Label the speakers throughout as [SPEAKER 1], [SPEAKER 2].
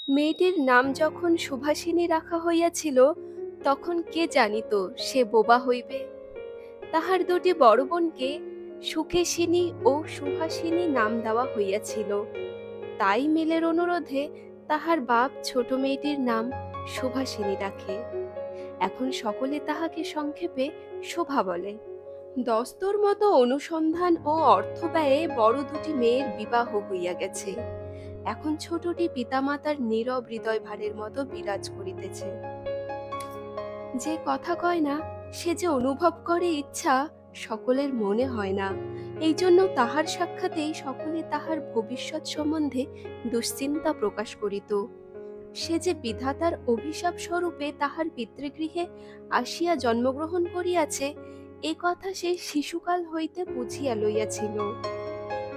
[SPEAKER 1] মেয়েটির নাম যখন সুভাষিনী রাখা হইয়াছিল, তখন কে জানিত সে বোবা হইবে। তাহার দুটি বড় বোনকে সুকেশিনী ও সুহাসিনী নাম দেওয়া হইয়াছিল। তাই মিলের অনুরোধে তাহার বাপ ছোট মেয়েটির নাম সুভাষিনী রাখে। এখন সকলে তাহাকে সংক্ষেপে শোভা বলে। দস্তর মতো অনুসন্ধান ও অর্থ ব্যয়ে বড় দুটি মেয়ের বিবাহ হইয়া গেছে। এখন ছোটটি পিতামাতার নীরব হৃদয় ভারের মতো বিরাজ করিতেছে। যে কথা কয় না, সে যে অনুভব করে ইচ্ছা, সকলের মনে হয় না। এই জন্য তাহার সাক্ষাতেই সকলে তাহার ভবিষ্যৎ সম্বন্ধে দুশ্চিন্তা প্রকাশ করিত। সে যে বিধাতার অভিশাপ স্বরূপে তাহার পিতৃগৃহে আসিয়া জন্মগ্রহণ করিয়াছে, এ কথা সে শিশুকাল হইতে বুঝিয়া লইয়াছিল।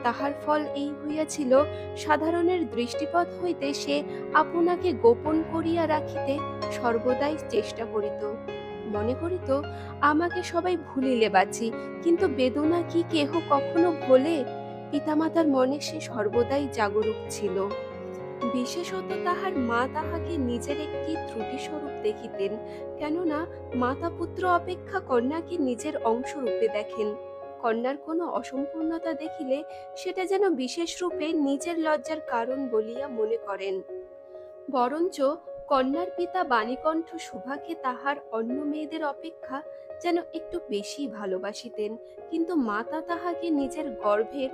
[SPEAKER 1] তাহার ফল এই হইয়াছিল, সাধারণের দৃষ্টিপথ হইতে সে আপনাকে গোপন করিয়া রাখিতে সর্বদাই চেষ্টা করিত। মনে করিত, আমাকে সবাই ভুলিলে বাঁচি, কিন্তু বেদনা কি কেহ কখনো ভোলে? পিতামাতার মনে সে সর্বদাই জাগরূক ছিল। বিশেষত তাহার মা তাহাকে নিজের একটি ত্রুটিস্বরূপ দেখিতেন, কেননা মাতা পুত্র অপেক্ষা কন্যাকে নিজের অংশরূপে দেখেন। কন্যার কোনো অসম্পূর্ণতা দেখিলে সেটা যেন বিশেষ রূপে নিজের লজ্জার কারণ বলিয়া মনে করেন। বরঞ্চ কন্যার পিতা বাণীকণ্ঠ শুভাকে তাহার অন্য মেয়েদের অপেক্ষা যেন একটু বেশি ভালোবাসিতেন, কিন্তু মাতা তাহাকে নিজের গর্ভের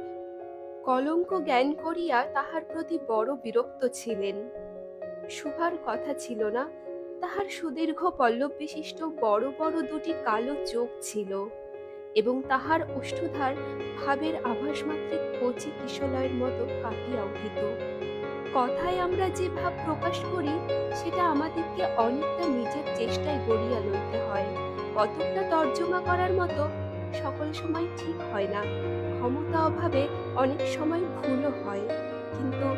[SPEAKER 1] কলঙ্ক জ্ঞান করিয়া তাহার প্রতি বড় বিরক্ত ছিলেন। শুভার কথা ছিল না, তাহার সুদীর্ঘ পল্লব বিশিষ্ট বড় বড় দুটি কালো চোখ ছিল, এবং তাহার ওষ্ঠধার ভাবের আভাসমাত্রিক কচি কিশলয়ের মতো কাঁপিয়া উঠিত। কথায় আমরা যে ভাব প্রকাশ করি, সেটা আমাদেরকে অনেকটা নিজের চেষ্টায় গড়িয়া লইতে হয়। কতকটা তর্জমা করার মতো সকল সময় ঠিক হয় না, ক্ষমতা অভাবে অনেক সময় ভুলও হয়। কিন্তু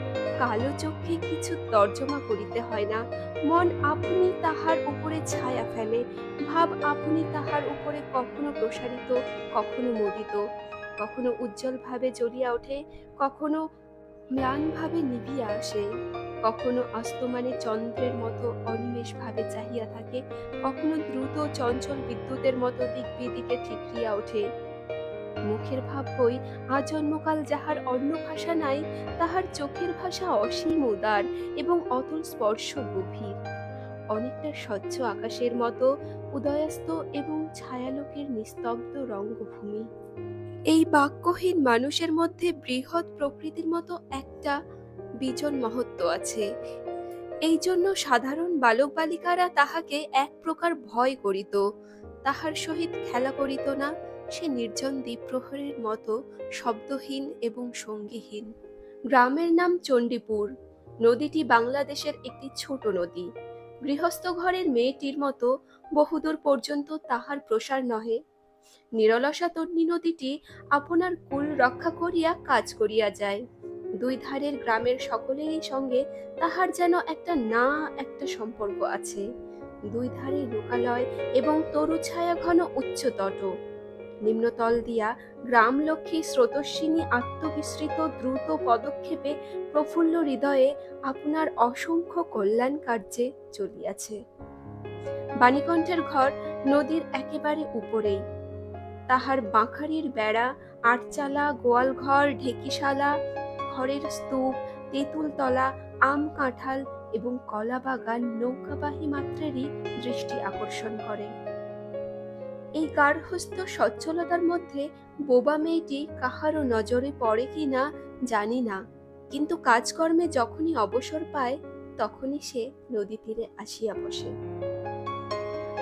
[SPEAKER 1] কালো চোখে কিছু তর্জমা করিতে হয় না। মন আপনি তাহার উপরে ছায়া ফেলে, ভাব আপনি তাহার উপরে কখনো প্রসারিত, কখনো মুদিত, কখনো উজ্জ্বল ভাবে জ্বলিয়া ওঠে, কখনো ম্লান ভাবে নিভিয়া আসে, কখনো অস্তমানে চন্দ্রের মতো অনিমেষ ভাবে চাহিয়া থাকে, কখনো দ্রুত চঞ্চল বিদ্যুতের মতো দিক বিদিকে ঠিকরিয়া ওঠে। মুখের ভাব বই আজন্মকাল যাহার অন্য ভাষা নাই, তাহার চোখের ভাষা অসীম উদার এবং অতল স্পর্শ গভীর, অনেকটা স্বচ্ছ আকাশের মতো উদয়াস্ত এবং ছায়ালোকের নিস্তব্ধ রঙ্গভূমি। এই বাক্যহীন মানুষের মধ্যে বৃহৎ প্রকৃতির মতো একটা বিজন মহত্ব আছে। এই জন্য সাধারণ বালক বালিকারা তাহাকে এক প্রকার ভয় করিত, তাহার সহিত খেলা করিত না। সে নির্জন দ্বীপ্রহরীর মতো শব্দহীন এবং সঙ্গীহীন। গ্রামের নাম চণ্ডীপুর। নদীটি বাংলাদেশের একটি ছোট নদী। গৃহস্থ ঘরের মেয়েটির মতো বহুদূর পর্যন্ত তাহার প্রসার নহে। নিরলসা তন্বী নদীটি আপনার কুল রক্ষা করিয়া কাজ করিয়া যায়। দুই ধারের গ্রামের সকলেরই সঙ্গে তাহার যেন একটা সম্পর্ক আছে। দুই ধারে লোকালয় এবং তরু ছায়া ঘন উচ্চ তট। নিম্নতল দিয়া গ্রামলক্ষ্মী স্রোতস্বিনী আত্মবিস্মৃত দ্রুত পদক্ষেপে প্রফুল্ল হৃদয়ে আপনার অসংখ্য কল্যাণ কার্যে চলিয়াছে। বাণীকণ্ঠের ঘর নদীর একেবারে উপরেই। তাহার বাঁখারির বেড়া, আটচালা, গোয়ালঘর, ঢেকিশালা, ঘরের স্তূপ, তেঁতুলতলা, আম কাঁঠাল এবং কলা বাগান নৌকাবাহী মাত্রেরই দৃষ্টি আকর্ষণ করে। এই গার্হস্থ্য সচ্ছলতার মধ্যে বোবা মেয়েটি কাহারও নজরে পড়ে কি না জানি না, কিন্তু কাজকর্মে যখনই অবসর পায়, তখনই সে নদী তীরে আসিয়া বসে।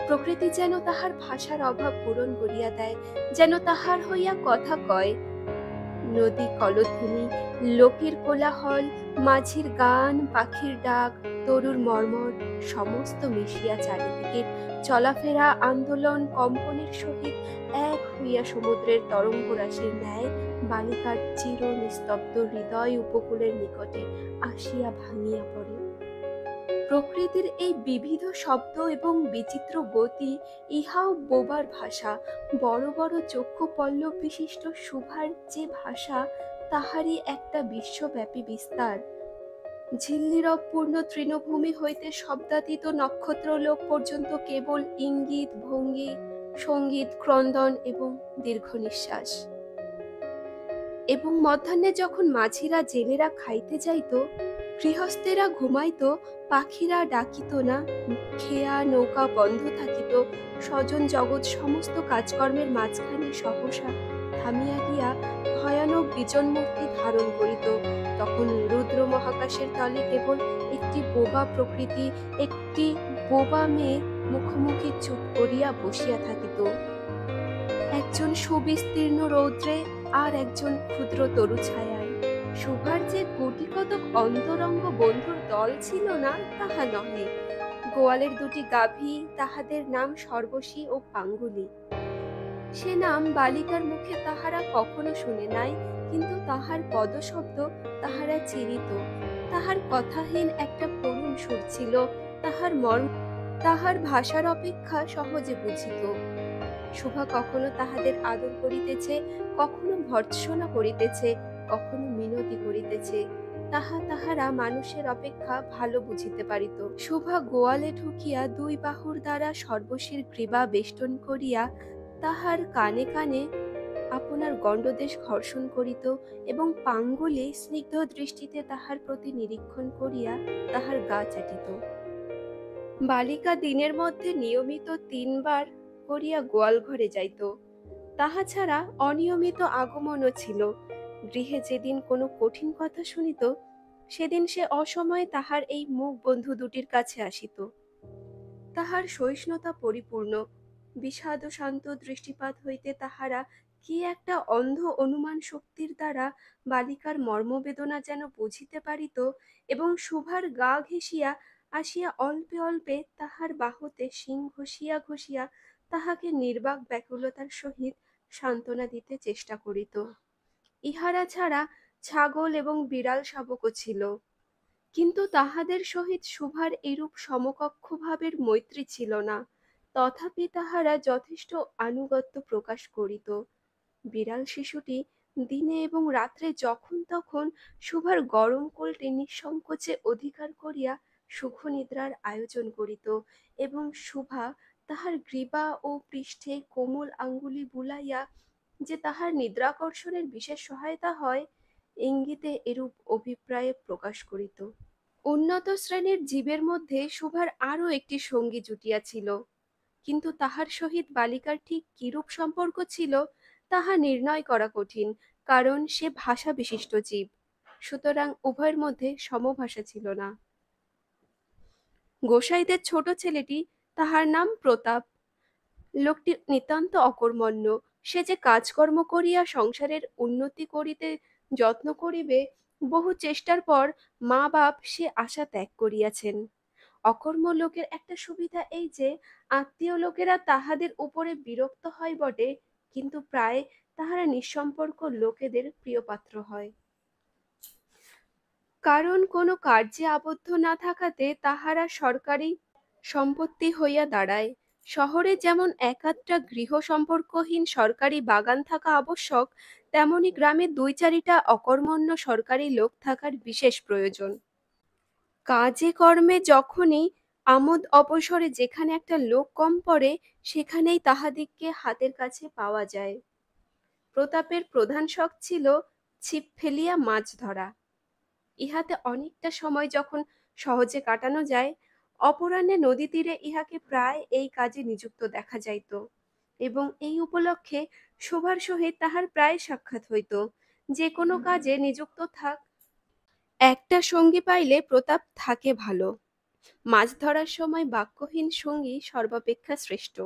[SPEAKER 1] প্রকৃতি যেন তাহার ভাষার অভাব পূরণ করিয়া দেয়, যেন তাহার হইয়া কথা কয়। নদী কলধ্বনি, লোকের কোলাহল, মাঝির গান, পাখির ডাক, তরুর মর্মর সমস্ত মিশিয়া চারিদিকের চলাফেরা আন্দোলন কম্পনের সহিত এক হইয়া সমুদ্রের তরঙ্গ রাশির ন্যায় বালিকার চির নিস্তব্ধ হৃদয় উপকূলের নিকটে আসিয়া ভাঙিয়া পড়ে। প্রকৃতির এই বিবিধ শব্দ এবং বিচিত্র গতি, ইহাও বোবার ভাষা। বড় বড় চক্ষু পল্লব বিশিষ্ট শুভার যে ভাষা, তাহারই একটা বিশ্বব্যাপী বিস্তার। ঝিল্লিরবপূর্ণ তৃণভূমি হইতে শব্দাতীত নক্ষত্রলোক পর্যন্ত কেবল ইঙ্গিত, ভঙ্গি, সঙ্গীত, ক্রন্দন এবং দীর্ঘ নিঃশ্বাস। এবং মধ্যাহ্নে যখন মাঝিরা জেলেরা খাইতে যাইত, গৃহস্থেরা ঘুমাইত, পাখিরা ডাকিত না, খেয়া নৌকা বন্ধ থাকিত, স্বজন জগৎ সমস্ত কাজকর্মের মাঝখানে সহসা থামিয়া গিয়া ভয়ানক বিজন মূর্তি ধারণ করিত, তখন রুদ্র মহাকাশের তলে কেবল একটি বোবা প্রকৃতি, একটি বোবা মেয়ে মুখোমুখি চুপ করিয়া বসিয়া থাকিত, একজন সুবিস্তীর্ণ রৌদ্রে আর একজন ক্ষুদ্র তরু ছায়ায়। সুভার যে কোটি কতক অন্তরঙ্গ বন্ধুর দল ছিল না তাহা নহে। গোয়ালের দুটি গাভী, তাহাদের নাম সর্বশী ও পাঙ্গুলি। সে নাম বালিকার মুখে তাহারা কখনো শুনে নাই, কিন্তু তাহার পদশব্দ তাহারা চিনিত। তাহার কথাহীন একটা করুণ সুর ছিল, তাহার মর্ম তাহার ভাষার অপেক্ষা সহজে বুঝিত। শোভা কখনো তাহাদের আদর করিতেছে, কখনো ভর্ৎসনা করিতেছে, কখনো মিনতি করিতেছে, তাহারা মানুষের অপেক্ষা ভালো বুঝিতে পারিত। শোভা গোয়ালে ঢুকিয়া দুই বাহুর দ্বারা সর্বশীর গ্রীবা বেষ্টন করিয়া তাহার কানে কানে আপনার গণ্ডদেশ ঘর্ষণ করিত এবং পাঙ্গুলি স্নিগ্ধ দৃষ্টিতে তাহার প্রতি নিরীক্ষণ করিয়া তাহার গা চাটিত। বালিকা দিনের মধ্যে নিয়মিত ৩ বার করিয়া গোয়াল ঘরে যাইত। তাহা ছাড়া অনিয়মিত আগমনও ছিল। গৃহে যেদিন কোনো কঠিন কথা শুনিত, সেদিন সে অসময়ে তাহার এই মুখ বন্ধু দুটির কাছে আসিত। তাহার সহিষ্ণুতা পরিপূর্ণ, বিষাদ ও শান্ত দৃষ্টিপাত হইতে তাহারা কি একটা অন্ধ অনুমান শক্তির দ্বারা বালিকার মর্মবেদনা যেন বুঝিতে পারিত, এবং শুভার গা ঘেঁষিয়া আসিয়া অল্পে অল্পে তাহার বাহুতে শিং ঘষিয়া ঘষিয়া তাহাকে নির্বাক ব্যাকুলতার সহিত সান্ত্বনা দিতে চেষ্টা করিত। ইহারা ছাড়া ছাগল এবং বিড়াল শাবকও ছিল, কিন্তু তাহাদের সহিত শুভার এরূপ সমকক্ষ ভাবের মৈত্রী ছিল না। তথাপি তাহারা যথেষ্ট আনুগত্য প্রকাশ করিত। বিড়াল শিশুটি দিনে এবং রাত্রে যখন তখন শুভার গরম কোলটি নিঃসংকোচে অধিকার করিয়া সুখনিদ্রার আয়োজন করিত, এবং শুভা তাহার গ্রীবা ও পৃষ্ঠে কোমল আঙ্গুলি বুলাইয়া যে তাহার নিদ্রাকর্ষণের বিশেষ সহায়তা হয়, ইঙ্গিতে এরূপ অভিপ্রায়ে প্রকাশ করিত। উন্নত শ্রেণীর জীবের মধ্যে শুভার আরও একটি সঙ্গী জুটিয়াছিল, কিন্তু তাহার সহিত বালিকার ঠিক কিরূপ সম্পর্ক ছিল তাহা নির্ণয় করা কঠিন, কারণ সে ভাষা বিশিষ্ট জীব, সুতরাং উভয়ের মধ্যে সমভাষা ছিল না। গোসাইদের ছোট ছেলেটি, তাহার নাম প্রতাপ, লোকটি নিতান্ত অকর্মণ্য। সে যে কাজকর্ম করিয়া সংসারের উন্নতি করিতে যত্ন করিবে, বহু চেষ্টার পর মা বাপ সে আশা ত্যাগ করিয়াছেন। অকর্ম লোকের একটা সুবিধা এই যে আত্মীয় লোকেরা তাহাদের উপরে বিরক্ত হয় বটে, কিন্তু প্রায় তাহারা নিঃসম্পর্ক লোকেদের প্রিয়পাত্র হয়। কারণ কোনো কার্যে আবদ্ধ না থাকাতে তাহারা সরকারি সম্পত্তি হইয়া দাঁড়ায়। শহরে যেমন এক-আধটা গৃহ সম্পর্কহীন সরকারি বাগান থাকা আবশ্যক, তেমনি গ্রামে ২-৪টা অকর্মণ্য সরকারি লোক থাকার বিশেষ প্রয়োজন। কাজে কর্মে যখনই আমোদ অবসরে যেখানে একটা লোক কম পড়ে, সেখানেই তাহাদিগকে হাতের কাছে পাওয়া যায়। প্রতাপের প্রধান শখ ছিল ছিপ ফেলিয়া মাছ ধরা। ইহাতে অনেকটা সময় যখন সহজে কাটানো যায়, অপরাহ্নে নদী তীরে ইহাকে প্রায় এই কাজে নিযুক্ত দেখা যাইত, এবং এই উপলক্ষে শোভার সহিত তাহার প্রায় সাক্ষাৎ হইত। যে কোনো কাজে নিযুক্ত থাক, একটা সঙ্গী পাইলে প্রতাপ থাকে ভালো। মাছ ধরার সময় বাক্যহীন সঙ্গী সর্বাপেক্ষা শ্রেষ্ঠ।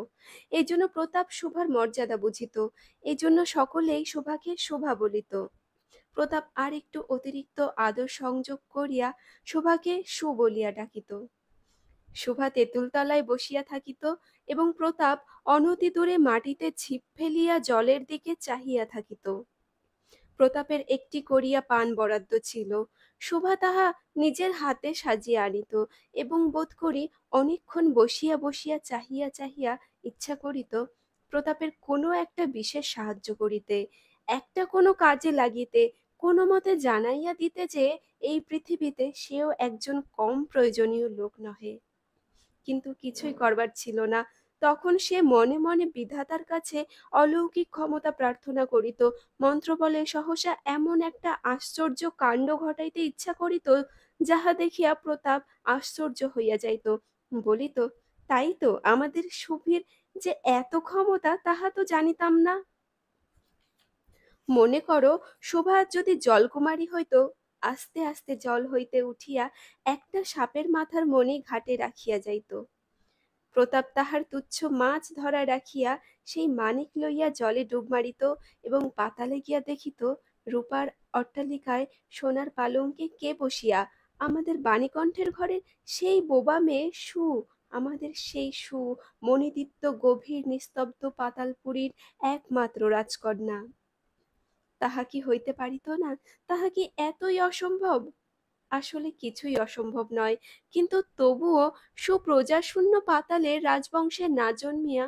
[SPEAKER 1] এই জন্য প্রতাপ শোভার মর্যাদা বুঝিত, এই জন্য সকলেই শোভাকে শোভা বলিত। প্রতাপ আর একটু অতিরিক্ত আদর সংযোগ করিয়া শোভাকে সু বলিয়া ডাকিত। শোভা তেঁতুলতলায় বসিয়া থাকিত, এবং প্রতাপ অনতি দূরে মাটিতে ছিপ ফেলিয়া জলের দিকে চাহিয়া থাকিত। প্রতাপের একটি করিয়া পান বরাদ্দ ছিল। শোভা তাহা নিজের হাতে সাজিয়া আনিত, এবং বোধ করি অনেকক্ষণ বসিয়া বসিয়া চাহিয়া চাহিয়া ইচ্ছা করিত প্রতাপের কোনো একটা বিশেষ সাহায্য করিতে, একটা কোনো কাজে লাগিতে, কোনো মতে জানাইয়া দিতে যে এই পৃথিবীতে সেও একজন কম প্রয়োজনীয় লোক নহে। কিন্তু কিছুই করবার ছিল না। তখন সে মনে মনে বিধাতার কাছে অলৌকিক ক্ষমতা প্রার্থনা করিত, মন্ত্রবলে সহসা এমন একটা আশ্চর্য কাণ্ড ঘটাইতে ইচ্ছা করিত, যাহা দেখিয়া প্রতাপ আশ্চর্য হইয়া যাইত, বলিত, তাই তো, আমাদের সুধীর যে এত ক্ষমতা তাহা তো জানিতাম না। মনে করো, শোভা যদি জলকুমারী হইত, আস্তে আস্তে জল হইতে উঠিয়া একটা সাপের মাথার মণি ঘাটে রাখিয়া যাইত। প্রতাপ তাহার তুচ্ছ মাছ ধরা রাখিয়া সেই মানিক লইয়া জলে ডুব মারিত এবং পাতালে গিয়া দেখিত রূপার অট্টালিকায় সোনার পালঙ্কে কে বসিয়া, আমাদের বাণীকণ্ঠের ঘরের সেই বোবা মেয়ে সু, আমাদের সেই সু, মণিদীপ্ত গভীর নিস্তব্ধ পাতালপুরীর একমাত্র রাজকন্যা। তাহা কি হইতে পারিত না? তাহা কি এতই অসম্ভব? আসলে কিছুই অসম্ভব নয়, কিন্তু তবুও সুপ্রজাশূন্য পাতালের রাজবংশে না জন্মিয়া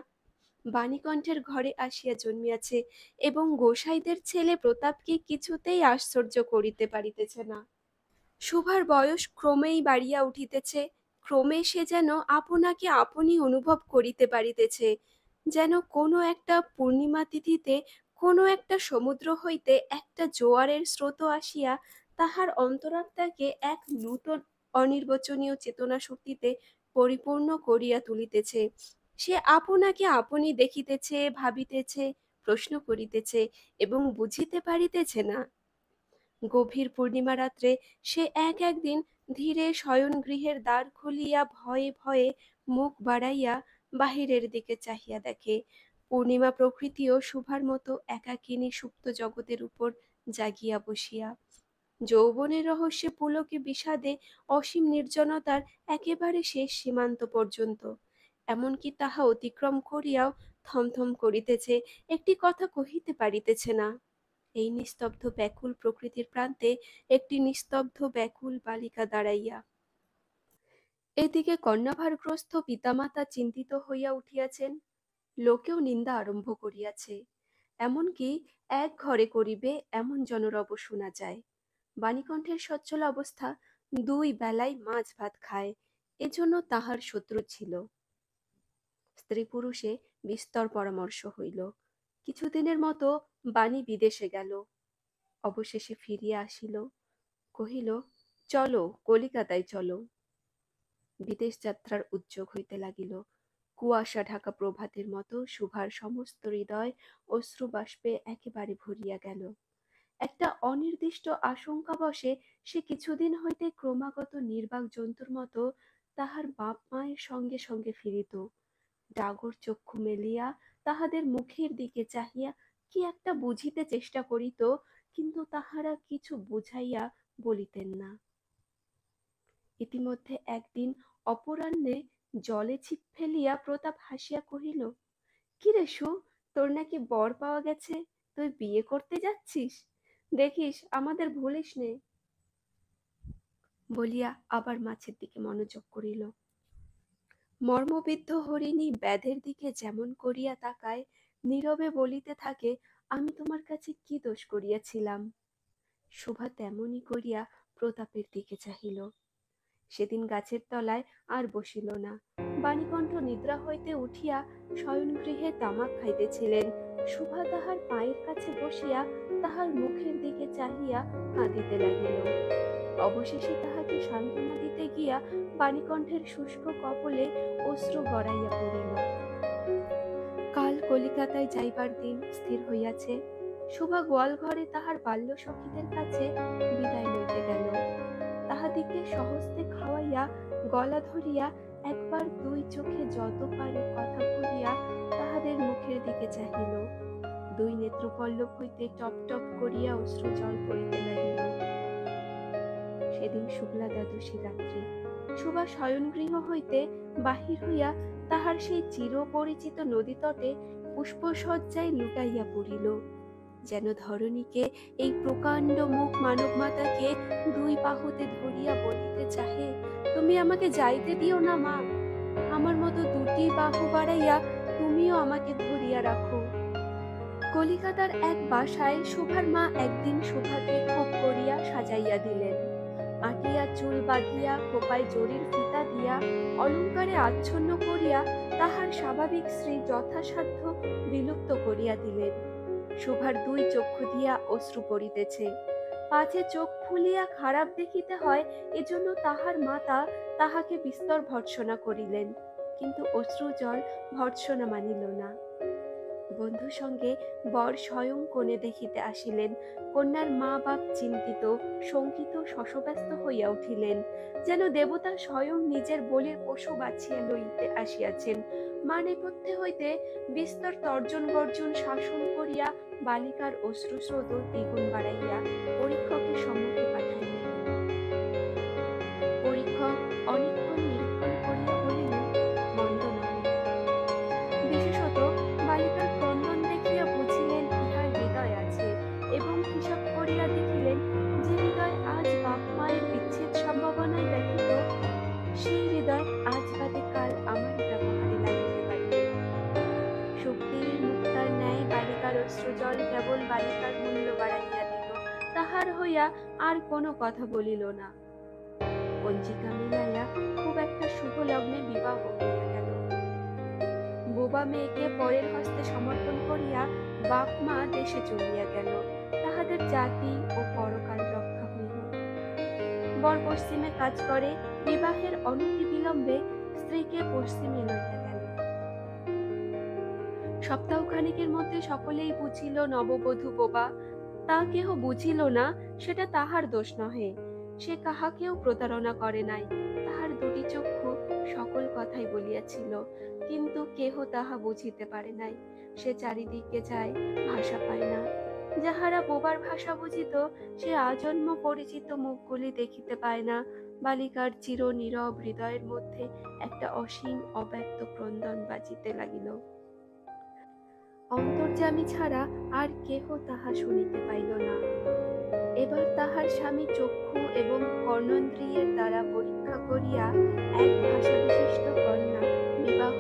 [SPEAKER 1] বাণীকণ্ঠের ঘরে আসিয়া জন্মিয়াছে, এবং গোসাইদের ছেলে প্রতাপকে কিছুতেই আশ্চর্য করিতে পারিতেছে না। শোভার বয়স ক্রমেই বাড়িয়া উঠিতেছে, ক্রমে সে যেন আপনাকে আপনি অনুভব করিতে পারিতেছে, যেন কোনো একটা পূর্ণিমা তিথিতে কোনো একটা সমুদ্র হইতে একটা জোয়ারের স্রোত আসিয়া তাহার অন্তরাত্মাকে এক নূতন অনির্বচনীয় চেতনা শক্তিতে পরিপূর্ণ করিয়া তুলিতেছে। সে আপনাকে আপনি দেখিতেছে, ভাবিতেছে, প্রশ্ন করিতেছে এবং বুঝিতে পারিতেছে না। গভীর পূর্ণিমা রাত্রে সে একদিন ধীরে শয়নগৃহের দ্বার খুলিয়া ভয়ে ভয়ে মুখ বাড়াইয়া বাহিরের দিকে চাহিয়া দেখে, পূর্ণিমা প্রকৃতিও শোভার মতো একাকিনী সুপ্ত জগতের উপর জাগিয়া বসিয়া, যৌবনের রহস্যে পুলকে বিষাদে অসীম নির্জনতার একেবারে শেষ সীমান্ত পর্যন্ত, এমনকি তাহা অতিক্রম করিয়াও থমথম করিতেছে, একটি কথা কহিতে পারিতেছে না। এই নিস্তব্ধ ব্যাকুল প্রকৃতির প্রান্তে একটি নিস্তব্ধ ব্যাকুল বালিকা দাঁড়াইয়া। এদিকে কন্যাভারগ্রস্ত পিতামাতা চিন্তিত হইয়া উঠিয়াছেন, লোকেও নিন্দা আরম্ভ করিয়াছে, এমনকি এক ঘরে করিবে এমন জনরব শোনা যায়। বাণীকণ্ঠের সচ্ছল অবস্থা, দুই বেলায় মাছ ভাত খায়, এজন্য তাহার শত্রু ছিল। স্ত্রী পুরুষে বিস্তর পরামর্শ হইল। কিছুদিনের মতো বাণী বিদেশে গেল, অবশেষে ফিরিয়া আসিল, কহিল, চলো কলিকাতায় চলো। বিদেশ যাত্রার উদ্যোগ হইতে লাগিল। কুয়াশা ঢাকা প্রভাতের মতো শোভার সমস্ত হৃদয় অশ্রুবাষ্পে একেবারে ভরিয়া গেল। একটা অনির্দিষ্ট আশঙ্কা বশে সে কিছুদিন হইতে ক্রমাগত নির্বাক জন্তুর মতো তাহার বাপ মায়ের সঙ্গে সঙ্গে ফিরিত, ডাগর চক্ষু মেলিয়া তাহাদের মুখের দিকে চাহিয়া কি একটা বুঝিতে চেষ্টা করিত, কিন্তু তাহারা কিছু বুঝাইয়া বলিতেন না। ইতিমধ্যে একদিন অপরাহ্নে জলে ছিপ ফেলিয়া প্রতাপ হাসিয়া কহিল, কি রে সু, তোর নাকি বর পাওয়া গেছে, তুই বিয়ে করতে যাচ্ছিস, দেখিস আমাদের ভুলিস নে। বলিয়া আবার মাছের দিকে মনোযোগ করিল। মর্মবিদ্ধ হরিণী ব্যাধের দিকে যেমন করিয়া তাকায়, নীরবে বলিতে থাকে, আমি তোমার কাছে কি দোষ করিয়াছিলাম। শোভা তেমনি করিয়া প্রতাপের দিকে চাহিল। সেদিন গাছের তলায় আর বসিল না। বাণীকণ্ঠ নিদ্রা হইতে উঠিয়া শয়নগৃহে তামাক খাইতেছিলেন। শোভা তাহার পায়ের কাছে বসিয়া তাহার মুখের দিকে চাহিয়া কাঁদিতে লাগিল। অবশেষে তাহাকে সান্ত্বনা দিতে গিয়া বাণীকণ্ঠের শুষ্ক কপলে অশ্রু গড়াইয়া পড়িল। কাল কলিকাতায় যাইবার দিন স্থির হইয়াছে। শোভা গোয়াল ঘরে তাহার বাল্য সখীদের কাছে বিদায় লইতে গেল। তাহাদিকে স্বহস্তে খাওয়াইয়া গলা ধরিয়া একবার দুই চোখে যত পারে কথা বলিয়া তাহাদের মুখের দিকে চাহিল। দুই নেত্রপল্লব হইতে টপ টপ করিয়া অশ্রু জল পড়িতে লাগিল। সেদিন শুক্লা দ্বাদশী রাত্রি। শোভা শয়নগৃহ হইতে বাহির হইয়া তাহার সেই চিরপরিচিত নদীতটে পুষ্পসজ্জায় লুটাইয়া পড়িল, যেন ধরণীকে এই প্রকাণ্ড মুখ মানব মাতাকে দুই বাহুতে ধরিয়া বলিতে চাহে, তুমি আমাকে যাইতে দিও না মা, আমার মতো দুটি বাহু বাড়াইয়া তুমিও আমাকে ধরিয়া রাখো। কলিকাতার এক বাসায় শোভার মা একদিন শোভাকে খুব করিয়া সাজাইয়া দিলেন। আটিয়া চুল বাঁধিয়া খোপায় জরির ফিতা দিয়া অলঙ্কারে আচ্ছন্ন করিয়া তাহার স্বাভাবিক শ্রী যথাসাধ্য বিলুপ্ত করিয়া দিলেন। শোভার দুই চক্ষু দিয়া অশ্রু পড়িতেছে, পাছে চোখ ফুলিয়া খারাপ দেখিতে হয় এজন্য তাহার মাতা তাহাকে বিস্তর ভর্ৎসনা করিলেন, কিন্তু অশ্রু জল ভর্ৎসনা মানিল না। বন্ধু সঙ্গে বর স্বয়ং কনে দেখিতে আসিলেন। কন্যার মা বাপ চিন্তিত শঙ্কিত শশব্যস্ত হইয়া উঠিলেন, যেন দেবতা স্বয়ং নিজের বলির পশু বাছিয়া লইতে আসিয়াছেন। মা নেপথ্যে হইতে বিস্তর তর্জন গর্জন শাসন করিয়া বালিকার অশ্রুস্রোত দ্বিগুণ বাড়াইয়া পরীক্ষকের সম্মুখে পাঠাইলেন। পরীক্ষক অনেকক্ষণ নিরীক্ষণ করিয়া বলিলেন, মন্দ নহে। বিশেষত বালিকার ক্রন্দন দেখিয়া বুঝিলেন ইহার হৃদয় আছে, এবং হিসাব করিয়া দেখিলেন যে হৃদয় আজ বাপ মায়ের বিচ্ছেদ সম্ভাবনায় ব্যথিত, সেই হৃদয় আজ বাদে কাল আমার ব্যবহারে লাগিতে পারিবে। শক্তির মুক্তার ন্যায় বালিকার অশ্রুজল কেবল বালিকার মূল্য বাড়াইয়া দিল, তাহার হইয়া আর কোনো কথা বলিল না। পঞ্জিকা মিলাইয়া খুব একটা শুভ লগ্নে বিবাহ হইয়া গেল। বোবা মেয়েকে পরের হস্তে সমর্পণ করিয়া বাপ মা দেশে চলিয়া গেল। তাহাদের জাতি ও পরকাল রক্ষা হইল। বর পশ্চিমে কাজ করে, বিবাহের অনতি বিলম্বে স্ত্রীকে পশ্চিমে লইয়া গেল। সপ্তাহখানেকের মধ্যে সকলেই বুঝিল নববধূ বোবা। তা কেহ বুঝিল না, সেটা তাহার দোষ নহে। সে কাহাকেও প্রতারণা করে নাই। তাহার দুটি চক্ষু সকল কথাই বলিয়াছিল, কিন্তু কেহ তাহা বুঝিতে পারে নাই। সে চারিদিকে যায়, ভাষা পায় না। যাহারা বোবার ভাষা বুঝিত, সে আজন্ম পরিচিত মুখগুলি দেখিতে পায় না। বালিকার চির নীরব হৃদয়ের মধ্যে একটা অসীম অব্যক্ত ক্রন্দন বাজিতে লাগিল। অন্তর্যামী ছাড়া আর কেহ তাহা শুনিতে পাইল না। এবার তাহার স্বামী চক্ষু এবং কর্ণেন্দ্রিয়ের দ্বারা পরীক্ষা করিয়া এক ভাষা বিশিষ্ট কন্যা বিবাহ